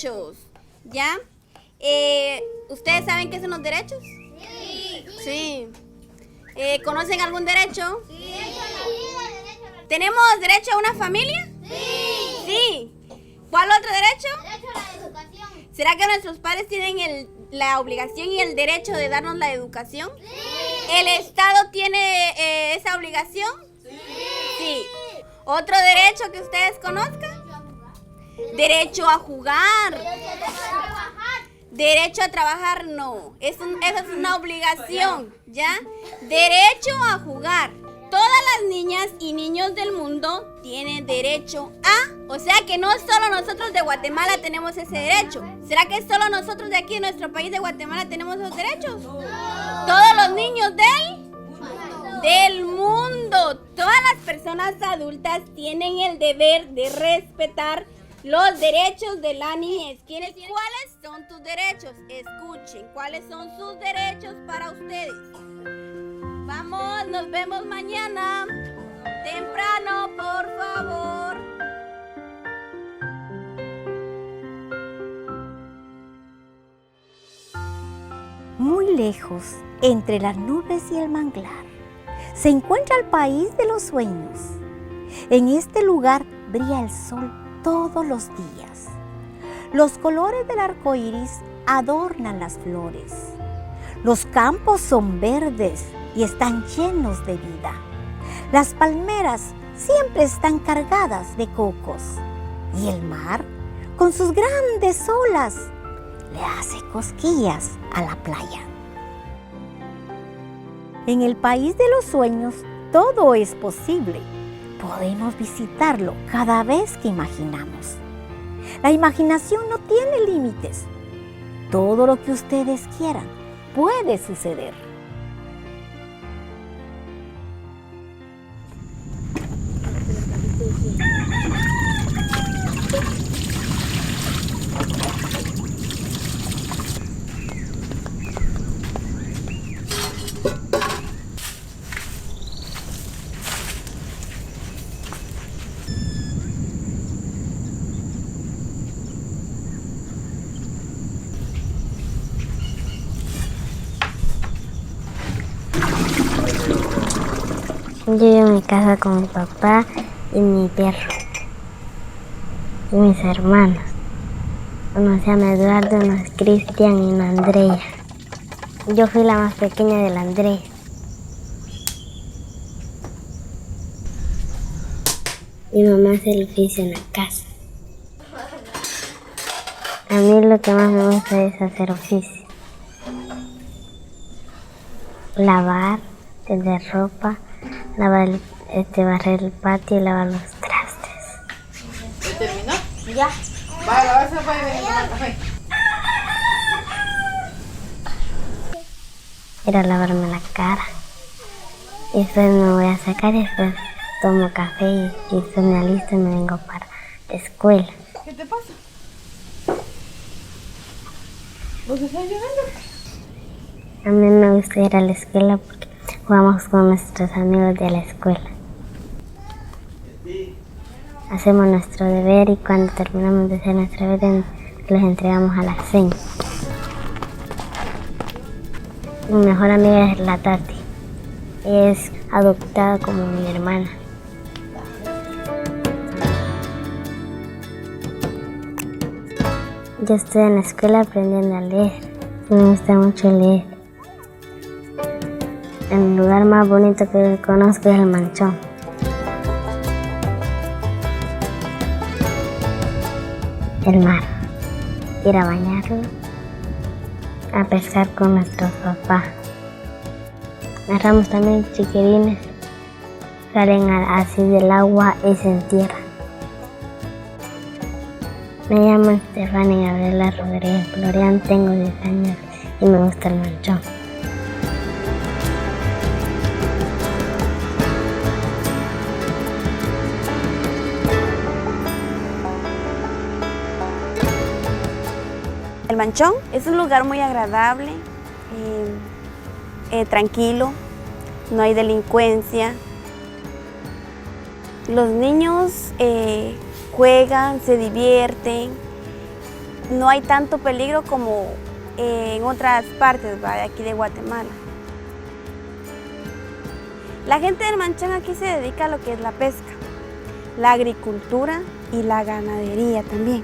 derechos, ¿ya? ¿Ustedes saben qué son los derechos? Sí. Sí. ¿Conocen algún derecho? Sí. ¿Tenemos derecho a una familia? Sí. Sí. ¿Cuál otro derecho? Derecho a la educación. ¿Será que nuestros padres tienen la obligación y el derecho de darnos la educación? Sí. ¿El Estado tiene esa obligación? Sí. Sí. ¿Otro derecho que ustedes conozcan? Derecho a jugar. Derecho a trabajar. Derecho a trabajar no. Esa es una obligación, ¿ya? Derecho a jugar. Todas las niñas y niños del mundo tienen derecho a... O sea que no solo nosotros de Guatemala tenemos ese derecho. ¿Será que solo nosotros de aquí en nuestro país de Guatemala tenemos esos derechos? Todos los niños del mundo. Todas las personas adultas tienen el deber de respetar los derechos de la niñez. ¿Cuáles son tus derechos? Escuchen, ¿cuáles son sus derechos para ustedes? Vamos, nos vemos mañana. Temprano, por favor. Muy lejos, entre las nubes y el manglar, se encuentra el país de los sueños. En este lugar brilla el sol todos los días. Los colores del arco iris adornan las flores. Los campos son verdes y están llenos de vida. Las palmeras siempre están cargadas de cocos. Y el mar, con sus grandes olas, le hace cosquillas a la playa. En el país de los sueños, todo es posible. Podemos visitarlo cada vez que imaginamos. La imaginación no tiene límites. Todo lo que ustedes quieran puede suceder. Yo vivo en mi casa con mi papá y mi perro y mis hermanos. Uno se llama Eduardo, uno es Cristian y una Andrea. Yo fui la más pequeña de la Andrea. Mi mamá hace el oficio en la casa. A mí lo que más me gusta es hacer oficio. Lavar, tender ropa, barrer el patio y lavar los trastes. ¿Ya terminó? Ya. Va a lavarse para ir a tomar café. Ir a lavarme la cara. Y después me voy a sacar y después tomo café y después me alisto y me vengo para la escuela. ¿Qué te pasa? ¿Vos estás llorando? A mí me gusta ir a la escuela porque jugamos con nuestros amigos de la escuela. Hacemos nuestro deber y cuando terminamos de hacer nuestro deber les entregamos a la señora. Mi mejor amiga es la Tati. Ella es adoptada como mi hermana. Yo estoy en la escuela aprendiendo a leer. Me gusta mucho leer. El lugar más bonito que conozco es el Manchón. El mar. Ir a bañarlo. A pescar con nuestros papás. Agarramos también chiquirines. Salen así del agua y se entierran. Me llamo Estefania Gabriela Rodríguez Florian, tengo 10 años y me gusta el Manchón. El Manchón es un lugar muy agradable, tranquilo, no hay delincuencia. Los niños juegan, se divierten, no hay tanto peligro como en otras partes, ¿va?, de aquí de Guatemala. La gente del Manchón aquí se dedica a lo que es la pesca, la agricultura y la ganadería también.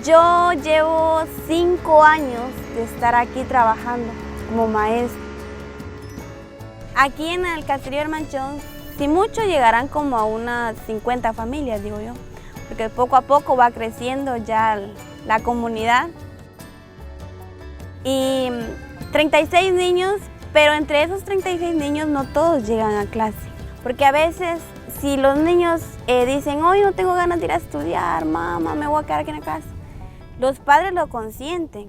Yo llevo 5 años de estar aquí trabajando como maestra. Aquí en el caserío del Manchón, si mucho llegarán como a unas 50 familias, digo yo, porque poco a poco va creciendo ya la comunidad. Y 36 niños, pero entre esos 36 niños no todos llegan a clase, porque a veces si los niños dicen, hoy no tengo ganas de ir a estudiar, mamá, me voy a quedar aquí en la casa, los padres lo consienten.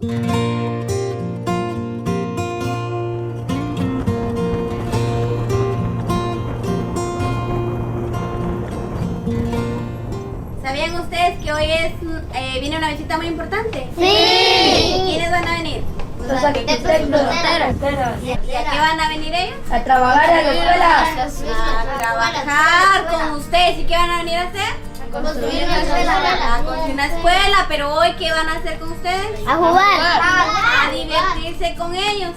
¿Sabían ustedes que hoy viene una visita muy importante? Sí. ¿Quiénes van a venir? Los arquitectos y los ¿Y a qué van a venir ellos? A trabajar a la escuela. A trabajar con ustedes. ¿Y qué van a venir a hacer? Construir una escuela. A construir una escuela, pero hoy ¿qué van a hacer con ustedes? A jugar. A divertirse con ellos.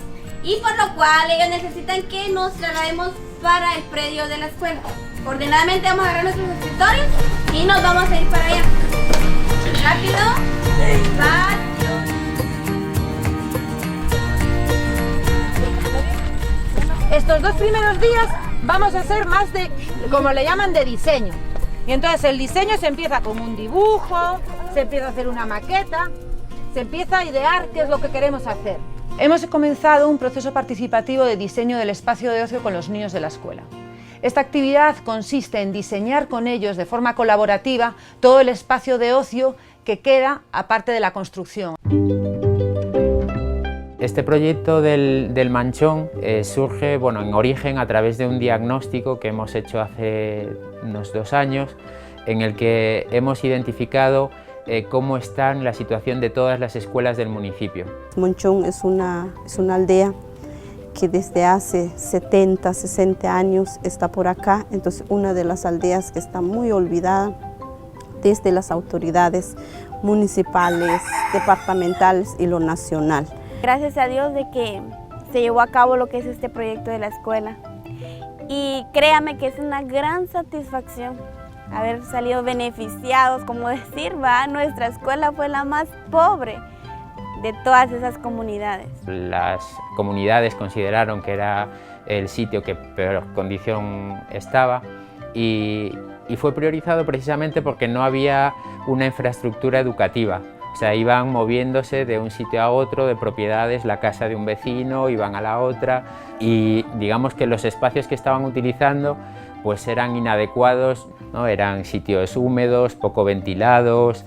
Y por lo cual ellos necesitan que nos traslademos para el predio de la escuela. Ordenadamente vamos a agarrar nuestros escritorios y nos vamos a ir para allá. Rápido, despacio. Estos 2 primeros días vamos a hacer más de, como le llaman, de diseño. Y entonces el diseño se empieza con un dibujo, se empieza a hacer una maqueta, se empieza a idear qué es lo que queremos hacer. Hemos comenzado un proceso participativo de diseño del espacio de ocio con los niños de la escuela. Esta actividad consiste en diseñar con ellos de forma colaborativa todo el espacio de ocio que queda aparte de la construcción. Este proyecto del Manchón surge en origen a través de un diagnóstico que hemos hecho hace unos 2 años, en el que hemos identificado cómo está la situación de todas las escuelas del municipio. Manchón es una aldea que desde hace 70, 60 años está por acá, entonces una de las aldeas que está muy olvidada desde las autoridades municipales, departamentales y lo nacional. Gracias a Dios de que se llevó a cabo lo que es este proyecto de la escuela. Y créame que es una gran satisfacción haber salido beneficiados, como decir, nuestra escuela fue la más pobre de todas esas comunidades. Las comunidades consideraron que era el sitio que peor condición estaba y fue priorizado precisamente porque no había una infraestructura educativa. O sea, iban moviéndose de un sitio a otro, de propiedades, la casa de un vecino, iban a la otra y digamos que los espacios que estaban utilizando pues eran inadecuados, ¿no? Eran sitios húmedos, poco ventilados,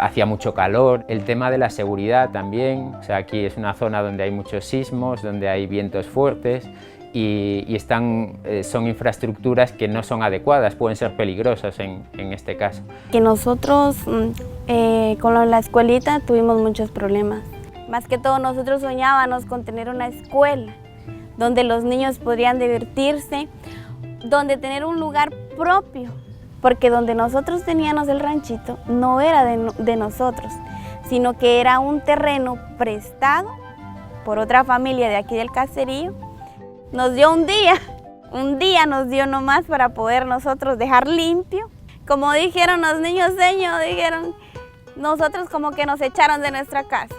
hacía mucho calor. El tema de la seguridad también, o sea, aquí es una zona donde hay muchos sismos, donde hay vientos fuertes y son infraestructuras que no son adecuadas, pueden ser peligrosas en este caso. Que nosotros con la escuelita tuvimos muchos problemas. Más que todo nosotros soñábamos con tener una escuela donde los niños podrían divertirse, donde tener un lugar propio, porque donde nosotros teníamos el ranchito no era de nosotros, sino que era un terreno prestado por otra familia de aquí del caserío. Nos dio un día nos dio nomás para poder nosotros dejar limpio. Como dijeron los niños dijeron, nosotros como que nos echaron de nuestra casa.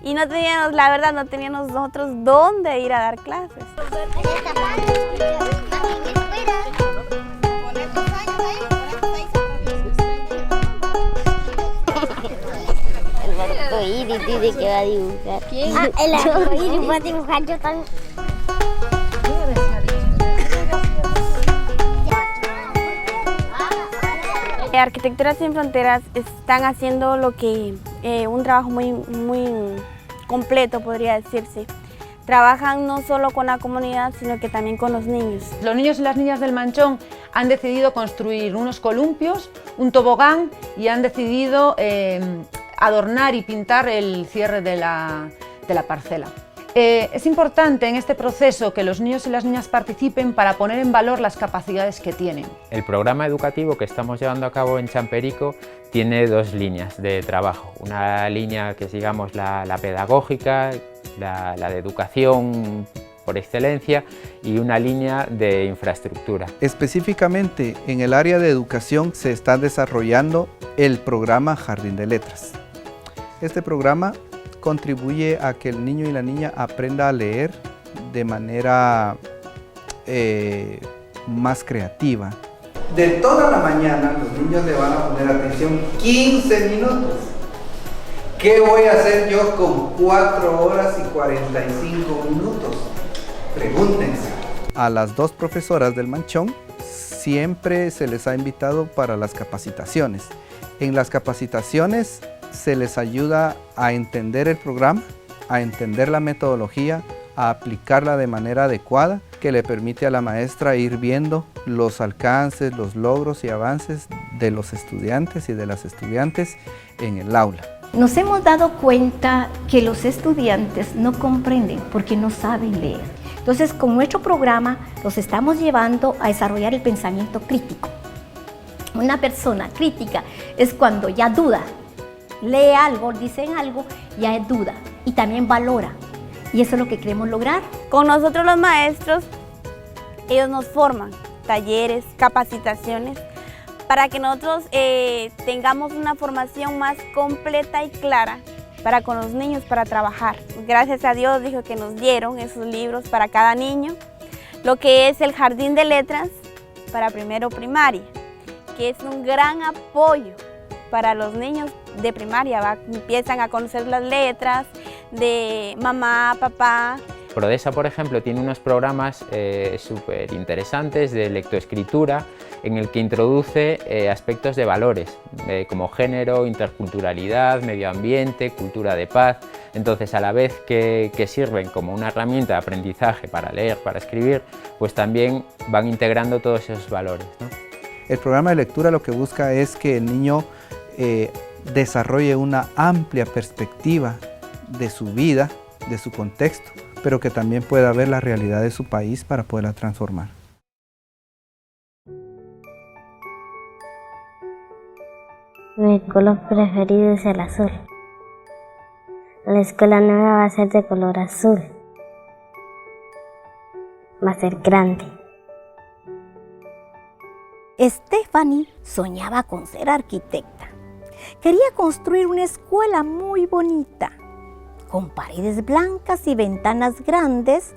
Y no teníamos, la verdad, no teníamos nosotros dónde ir a dar clases. El arcoíris dice que va a dibujar. ¿Quién? El arcoíris va a dibujar yo también. Arquitectura Sin Fronteras están haciendo un trabajo muy completo, podría decirse. Trabajan no solo con la comunidad, sino que también con los niños. Los niños y las niñas del Manchón han decidido construir unos columpios, un tobogán y han decidido adornar y pintar el cierre de la parcela. Es importante en este proceso que los niños y las niñas participen para poner en valor las capacidades que tienen. El programa educativo que estamos llevando a cabo en Champerico tiene dos líneas de trabajo. Una línea que es, digamos, la pedagógica, la de educación por excelencia, y una línea de infraestructura. Específicamente en el área de educación se está desarrollando el programa Jardín de Letras. Este programa contribuye a que el niño y la niña aprenda a leer de manera más creativa. De toda la mañana los niños le van a poner atención 15 minutos. ¿Qué voy a hacer yo con 4 horas y 45 minutos? Pregúntense. A las dos profesoras del Manchón siempre se les ha invitado para las capacitaciones. En las capacitaciones se les ayuda a entender el programa, a entender la metodología, a aplicarla de manera adecuada, que le permite a la maestra ir viendo los alcances, los logros y avances de los estudiantes y de las estudiantes en el aula. Nos hemos dado cuenta que los estudiantes no comprenden porque no saben leer. Entonces, con nuestro programa los estamos llevando a desarrollar el pensamiento crítico. Una persona crítica es cuando ya duda, lee algo, dicen algo, ya es duda y también valora. Y eso es lo que queremos lograr. Con nosotros los maestros, ellos nos forman talleres, capacitaciones, para que nosotros tengamos una formación más completa y clara para con los niños, para trabajar. Gracias a Dios dijo que nos dieron esos libros para cada niño, lo que es el Jardín de Letras para primero primaria, que es un gran apoyo para los niños de primaria. Empiezan a conocer las letras de mamá, papá. Prodesa, por ejemplo, tiene unos programas súper interesantes de lectoescritura en el que introduce aspectos de valores como género, interculturalidad, medio ambiente, cultura de paz. Entonces, a la vez que sirven como una herramienta de aprendizaje para leer, para escribir, pues también van integrando todos esos valores, ¿no? El programa de lectura lo que busca es que el niño desarrolle una amplia perspectiva de su vida, de su contexto, pero que también pueda ver la realidad de su país para poderla transformar. Mi color preferido es el azul. La escuela nueva va a ser de color azul. Va a ser grande. Stephanie soñaba con ser arquitecta. Quería construir una escuela muy bonita, con paredes blancas y ventanas grandes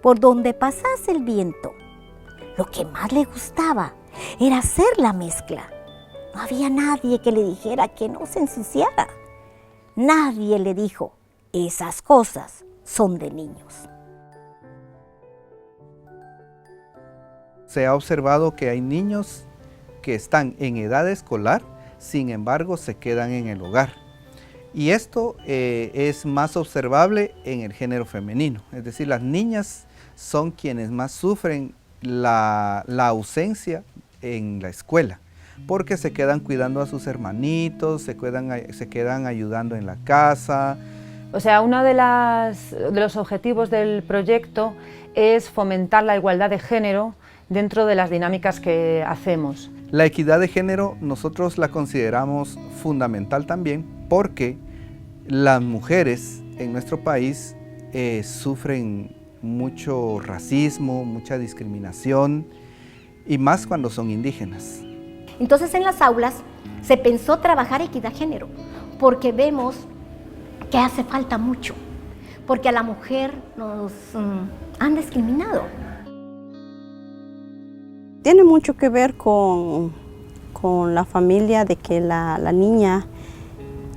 por donde pasase el viento. Lo que más le gustaba era hacer la mezcla. No había nadie que le dijera que no se ensuciara. Nadie le dijo, esas cosas son de niños. Se ha observado que hay niños que están en edad escolar, sin embargo se quedan en el hogar. Y esto es más observable en el género femenino, es decir, las niñas son quienes más sufren la ausencia en la escuela, porque se quedan cuidando a sus hermanitos, se quedan ayudando en la casa. O sea, uno de los objetivos del proyecto es fomentar la igualdad de género dentro de las dinámicas que hacemos. La equidad de género nosotros la consideramos fundamental también porque las mujeres en nuestro país sufren mucho racismo, mucha discriminación y más cuando son indígenas. Entonces en las aulas se pensó trabajar equidad de género porque vemos que hace falta mucho, porque a la mujer nos han discriminado. Tiene mucho que ver con la familia, de que la niña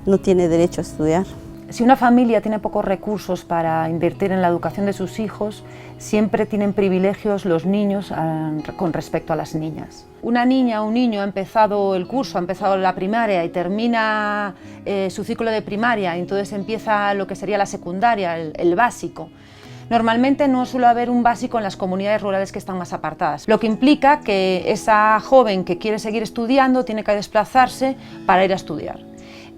no tiene derecho a estudiar. Si una familia tiene pocos recursos para invertir en la educación de sus hijos, siempre tienen privilegios los niños con respecto a las niñas. Una niña o un niño ha empezado el curso, ha empezado la primaria y termina su ciclo de primaria, y entonces empieza lo que sería la secundaria, el básico. Normalmente no suele haber un básico en las comunidades rurales que están más apartadas, lo que implica que esa joven que quiere seguir estudiando tiene que desplazarse para ir a estudiar.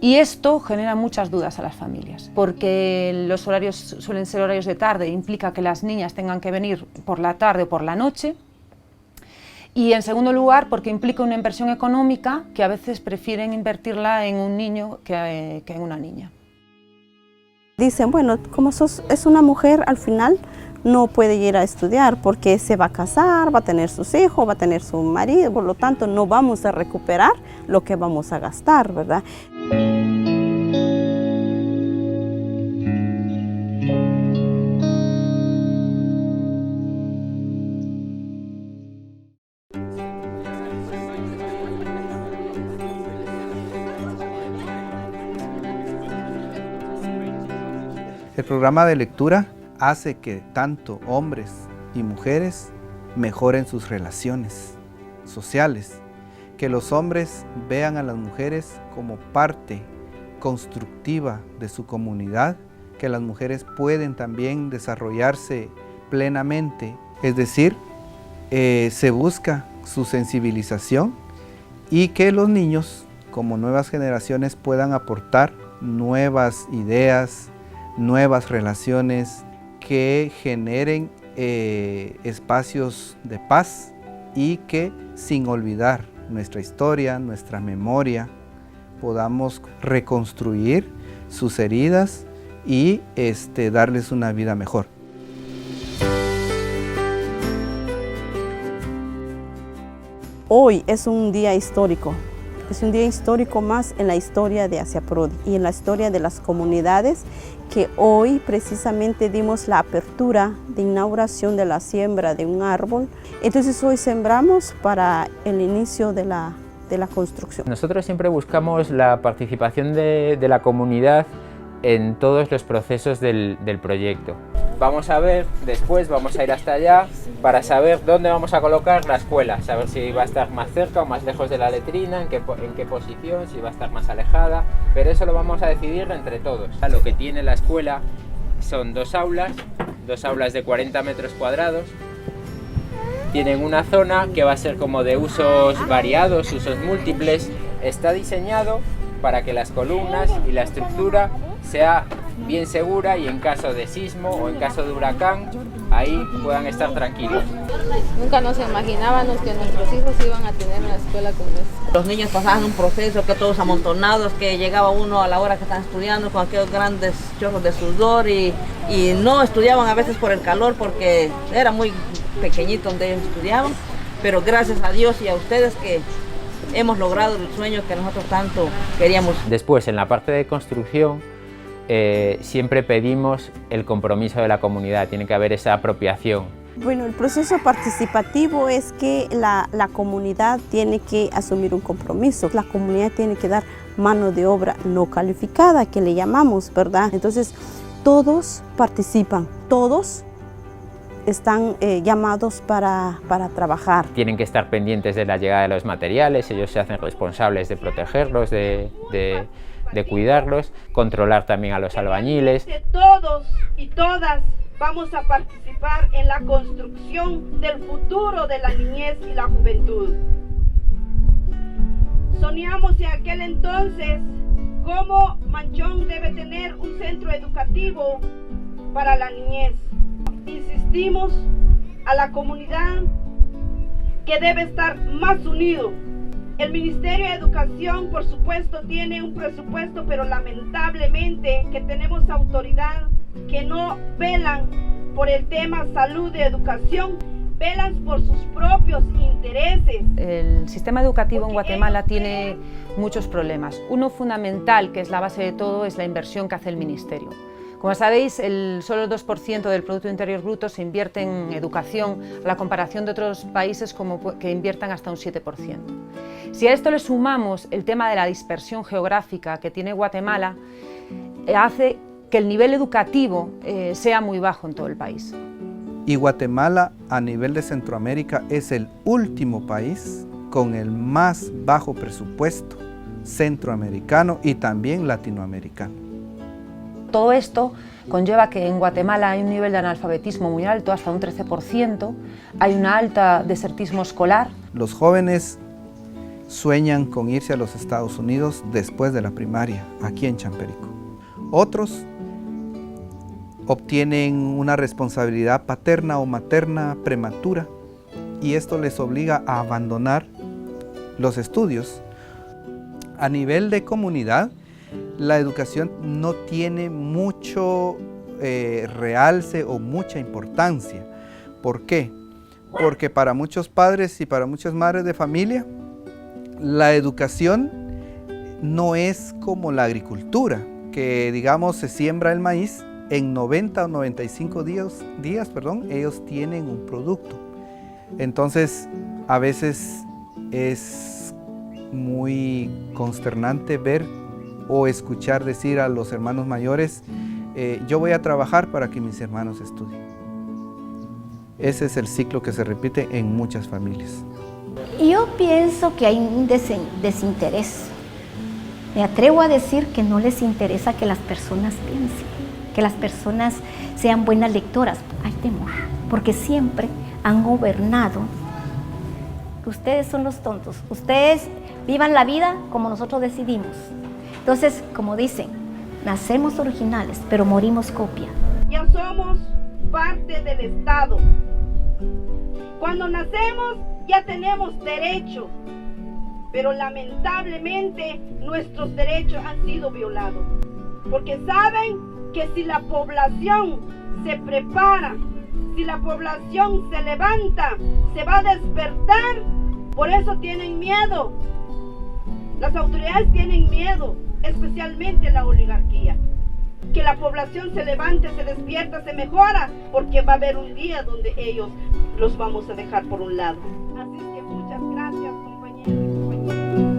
Y esto genera muchas dudas a las familias, porque los horarios suelen ser horarios de tarde, implica que las niñas tengan que venir por la tarde o por la noche. Y en segundo lugar, porque implica una inversión económica que a veces prefieren invertirla en un niño que en una niña. Dicen, bueno, como es una mujer, al final no puede ir a estudiar porque se va a casar, va a tener sus hijos, va a tener su marido, por lo tanto no vamos a recuperar lo que vamos a gastar, ¿verdad? El programa de lectura hace que tanto hombres y mujeres mejoren sus relaciones sociales, que los hombres vean a las mujeres como parte constructiva de su comunidad, que las mujeres pueden también desarrollarse plenamente, es decir, se busca su sensibilización y que los niños como nuevas generaciones puedan aportar nuevas ideas, nuevas relaciones que generen espacios de paz y que sin olvidar nuestra historia, nuestra memoria, podamos reconstruir sus heridas y darles una vida mejor. Hoy es un día histórico. Es un día histórico más en la historia de ASEAPRODI y en la historia de las comunidades que hoy precisamente dimos la apertura de inauguración de la siembra de un árbol. Entonces hoy sembramos para el inicio de la construcción. Nosotros siempre buscamos la participación de la comunidad en todos los procesos del proyecto. Vamos a ver, después vamos a ir hasta allá para saber dónde vamos a colocar la escuela, saber si va a estar más cerca o más lejos de la letrina, en qué posición, si va a estar más alejada, pero eso lo vamos a decidir entre todos. Lo que tiene la escuela son dos aulas de 40 metros cuadrados, tienen una zona que va a ser como de usos variados, usos múltiples, está diseñado para que las columnas y la estructura sea bien segura y en caso de sismo o en caso de huracán, ahí puedan estar tranquilos. Nunca nos imaginábamos que nuestros hijos iban a tener una escuela como esta. Los niños pasaban un proceso, que todos amontonados, que llegaba uno a la hora que estaban estudiando con aquellos grandes chorros de sudor y no estudiaban a veces por el calor porque era muy pequeñito donde ellos estudiaban, pero gracias a Dios y a ustedes que hemos logrado el sueño que nosotros tanto queríamos. Después, en la parte de construcción, siempre pedimos el compromiso de la comunidad, tiene que haber esa apropiación. Bueno, el proceso participativo es que la comunidad tiene que asumir un compromiso, la comunidad tiene que dar mano de obra no calificada, que le llamamos, ¿verdad? Entonces, todos participan, todos están llamados para trabajar. Tienen que estar pendientes de la llegada de los materiales, ellos se hacen responsables de protegerlos, de cuidarlos, controlar también a los albañiles. Todos y todas vamos a participar en la construcción del futuro de la niñez y la juventud. Soñamos en aquel entonces cómo Manchón debe tener un centro educativo para la niñez. Insistimos a la comunidad que debe estar más unido. El Ministerio de Educación, por supuesto, tiene un presupuesto, pero lamentablemente que tenemos autoridad que no velan por el tema salud y educación, velan por sus propios intereses. El sistema educativo en Guatemala tiene muchos problemas. Uno fundamental, que es la base de todo, es la inversión que hace el Ministerio. Como sabéis, solo el 2% del Producto Interior Bruto se invierte en educación, a la comparación de otros países que inviertan hasta un 7%. Si a esto le sumamos el tema de la dispersión geográfica que tiene Guatemala, hace que el nivel educativo sea muy bajo en todo el país. Y Guatemala, a nivel de Centroamérica, es el último país con el más bajo presupuesto centroamericano y también latinoamericano. Todo esto conlleva que en Guatemala hay un nivel de analfabetismo muy alto, hasta un 13%, hay una alta desertismo escolar. Los jóvenes sueñan con irse a los Estados Unidos después de la primaria, aquí en Champerico. Otros obtienen una responsabilidad paterna o materna prematura y esto les obliga a abandonar los estudios. A nivel de comunidad, la educación no tiene mucho realce o mucha importancia. ¿Por qué? Porque para muchos padres y para muchas madres de familia, la educación no es como la agricultura, que digamos se siembra el maíz, en 90 o 95 días, ellos tienen un producto. Entonces, a veces es muy consternante ver o escuchar decir a los hermanos mayores, yo voy a trabajar para que mis hermanos estudien. Ese es el ciclo que se repite en muchas familias. Yo pienso que hay un desinterés. Me atrevo a decir que no les interesa que las personas piensen, que las personas sean buenas lectoras. Hay temor, porque siempre han gobernado. Ustedes son los tontos, ustedes vivan la vida como nosotros decidimos. Entonces, como dicen, nacemos originales, pero morimos copia. Ya somos parte del Estado. Cuando nacemos ya tenemos derechos, pero lamentablemente nuestros derechos han sido violados. Porque saben que si la población se prepara, si la población se levanta, se va a despertar. Por eso tienen miedo. Las autoridades tienen miedo, especialmente la oligarquía. Que la población se levante, se despierta, se mejora, porque va a haber un día donde ellos los vamos a dejar por un lado. Así es que muchas gracias, compañeros y compañeras.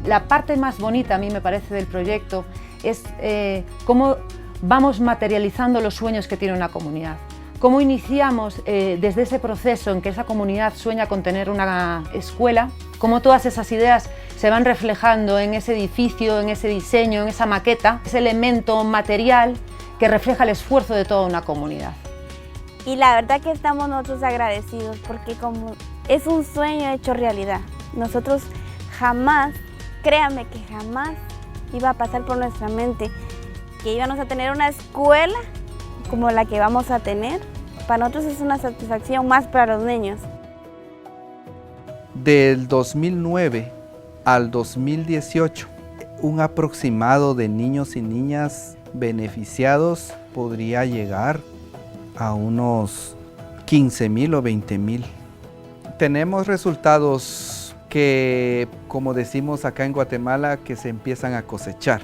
La parte más bonita a mí me parece del proyecto es cómo vamos materializando los sueños que tiene una comunidad. Cómo iniciamos desde ese proceso en que esa comunidad sueña con tener una escuela, cómo todas esas ideas se van reflejando en ese edificio, en ese diseño, en esa maqueta, ese elemento material que refleja el esfuerzo de toda una comunidad. Y la verdad que estamos nosotros agradecidos porque como es un sueño hecho realidad. Nosotros jamás, créanme que jamás iba a pasar por nuestra mente que íbamos a tener una escuela como la que vamos a tener. Para nosotros es una satisfacción más para los niños. Del 2009 al 2018, un aproximado de niños y niñas beneficiados podría llegar a unos 15,000 o 20,000. Tenemos resultados que, como decimos acá en Guatemala, que se empiezan a cosechar.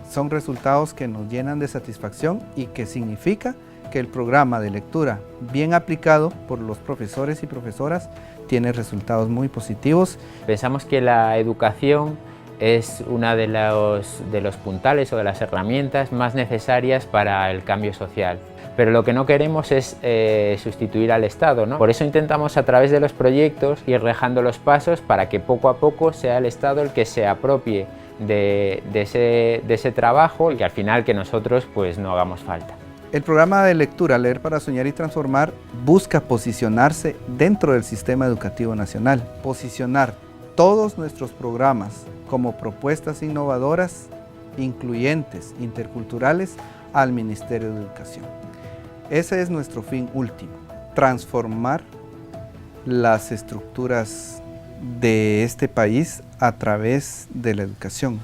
Son resultados que nos llenan de satisfacción y que significa que el programa de lectura bien aplicado por los profesores y profesoras tiene resultados muy positivos. Pensamos que la educación es una de los puntales o de las herramientas más necesarias para el cambio social. Pero lo que no queremos es sustituir al Estado, ¿no? Por eso intentamos a través de los proyectos ir dejando los pasos para que poco a poco sea el Estado el que se apropie de ese trabajo y que al final que nosotros pues no hagamos falta. El programa de lectura Leer para Soñar y Transformar busca posicionarse dentro del sistema educativo nacional, posicionar todos nuestros programas como propuestas innovadoras, incluyentes, interculturales al Ministerio de Educación. Ese es nuestro fin último, transformar las estructuras de este país a través de la educación.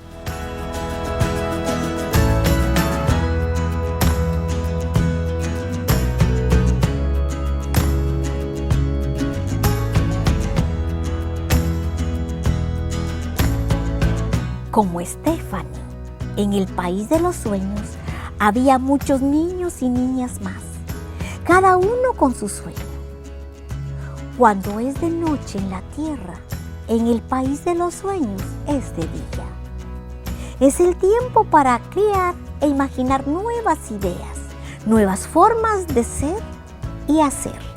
como Stephanie, en el país de los sueños había muchos niños y niñas más, cada uno con su sueño. Cuando es de noche en la tierra, en el país de los sueños es de día. Es el tiempo para crear e imaginar nuevas ideas, nuevas formas de ser y hacer.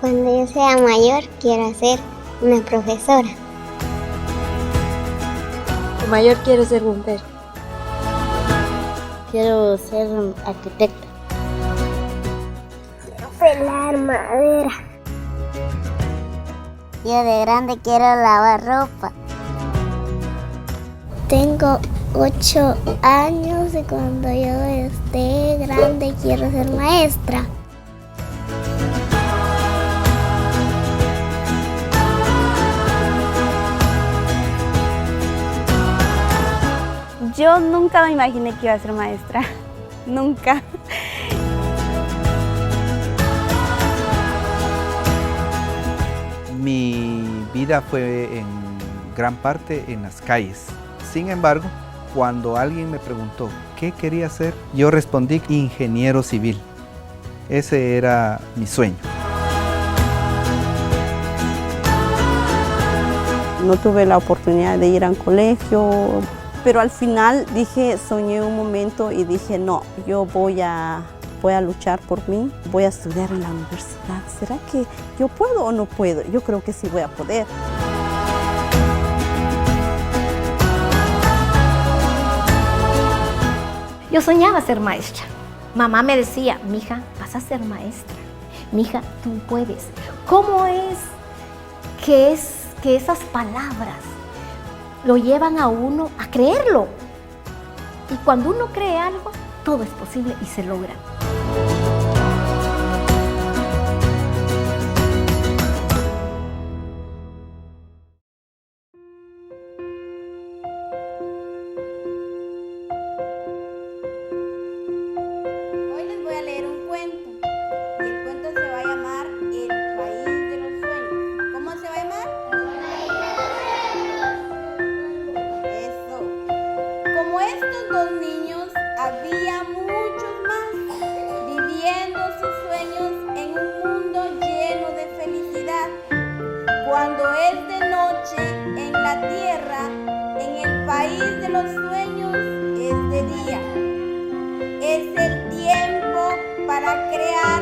Cuando yo sea mayor, quiero ser una profesora. De mayor quiero ser bombero. Quiero ser arquitecta. Quiero pelar madera. Yo de grande quiero lavar ropa. Tengo 8 años y cuando yo esté grande quiero ser maestra. Yo nunca me imaginé que iba a ser maestra, nunca. Mi vida fue en gran parte en las calles. Sin embargo, cuando alguien me preguntó qué quería hacer, yo respondí ingeniero civil. Ese era mi sueño. No tuve la oportunidad de ir al colegio, pero al final soñé un momento y dije, no, yo voy a luchar por mí, voy a estudiar en la universidad. ¿Será que yo puedo o no puedo? Yo creo que sí voy a poder. Yo soñaba ser maestra. Mamá me decía, mija, vas a ser maestra. Mija, tú puedes. ¿Cómo es que esas palabras lo llevan a uno a creerlo? Y cuando uno cree algo, todo es posible y se logra. Hoy les voy a leer un cuento y el cuento se va a llamar El País de los Sueños. ¿Cómo se va a llamar? Eso. Como estos dos niños, había muchos más viviendo sus sueños en un mundo lleno de felicidad. Cuando es de noche en la tierra, en el país de los sueños es de día. Es el tiempo para crear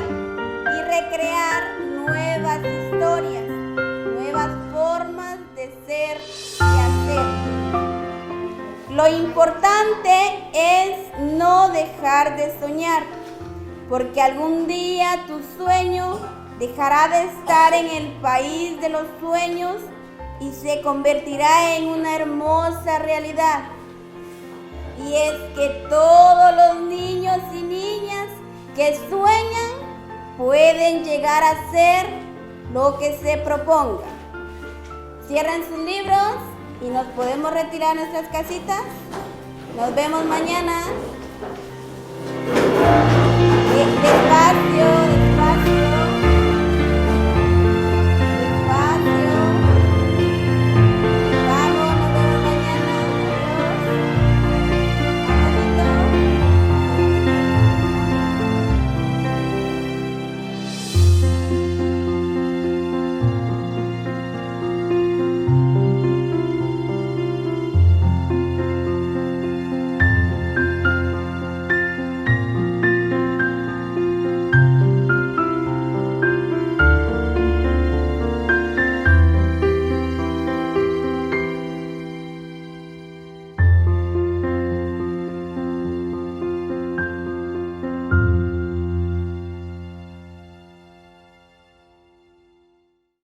y recrear nuevas historias, nuevas formas de ser y hacer. Lo importante es no dejar de soñar, porque algún día tu sueño dejará de estar en el país de los sueños y se convertirá en una hermosa realidad. Y es que todos los niños y niñas que sueñan pueden llegar a ser lo que se proponga. Cierren sus libros y nos podemos retirar a nuestras casitas. Nos vemos mañana. Despacio.